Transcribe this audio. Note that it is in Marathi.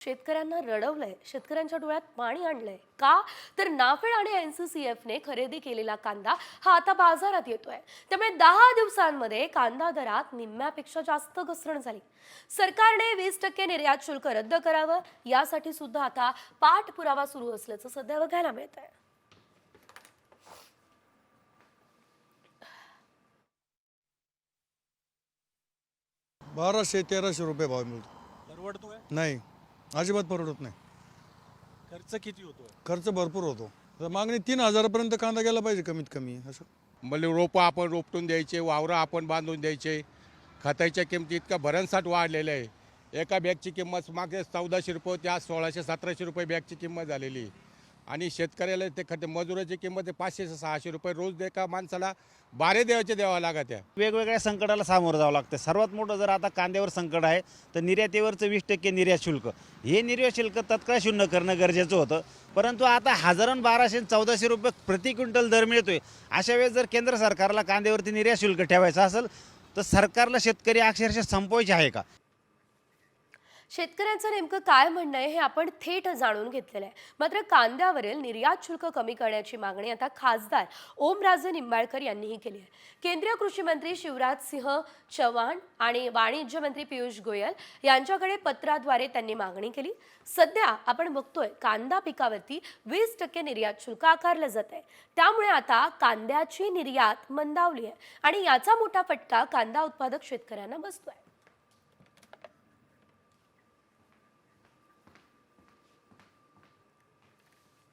शेतकऱ्यांना रडवलंय, शेतकऱ्यांच्या डोळ्यात पाणी आणलंय. का? तर नाफेड आणि NCCF ने खरेदी केलेला कांदा हा आता बाजारात येतोय. त्यामुळे 10 दिवसांमध्ये कांदा दरात निम्म्यापेक्षा जास्त घसरण झाली. सरकारने 20% निर्यात शुल्क रद्द करावं यासाठी सुद्धा आता पाठपुरावा सुरू असल्याचं सध्या बघायला मिळतंय. 1200-1300 रुपये भाव मिळतो. परवडतोय? नाही, अजिबात परवडत नाही. खर्च किती होतोय? खर्च भरपूर होतो. तर मागणी 3000 पर्यंत कांदा गेला पाहिजे कमीत कमी असं. म्हणजे रोपं आपण रोपटून द्यायचे, वावरं आपण बांधून द्यायचे. खताच्या किमती इतका भरमसाठ वाढलेल्या आहे. एका बॅगची किंमत मागे 1400 रुपये होती, आज 1600-1700 रुपये बॅगची किंमत झालेली. आणि शेतकऱ्याला ते खते मजुराची किंमत 500-600 रुपये रोज एका माणसाला बारे द्यावा लागत आहे. वेगवेगळ्या संकटाला सामोरं जावं लागतं. सर्वात मोठं जर आता कांद्यावर संकट आहे तर निर्यातीवरचं 20% निर्यात शुल्क, हे निर्यात शुल्क तत्काळ शून्य करणं गरजेचं होतं. परंतु आता 1200-1400 रुपये प्रति क्विंटल दर मिळतोय. अशा वेळेस जर केंद्र सरकारला कांद्यावरती निर्यात शुल्क ठेवायचं असेल तर सरकारला शेतकरी अक्षरशः संपवायचे आहे का? शेतकऱ्यांचं नेमकं काय म्हणणं आहे हे आपण थेट जाणून घेतलेलं आहे. मात्र कांद्यावरील निर्यात शुल्क कमी करण्याची मागणी आता खासदार ओमराजे निंबाळकर यांनीही केली आहे. केंद्रीय कृषी मंत्री शिवराज सिंह चौहान आणि वाणिज्य मंत्री पियुष गोयल यांच्याकडे पत्राद्वारे त्यांनी मागणी केली. सध्या आपण बघतोय कांदा पिकावरती 20% निर्यात शुल्क आकारलं जात आहे. त्यामुळे आता कांद्याची निर्यात मंदावली आहे आणि याचा मोठा फटका कांदा उत्पादक शेतकऱ्यांना बसतोय.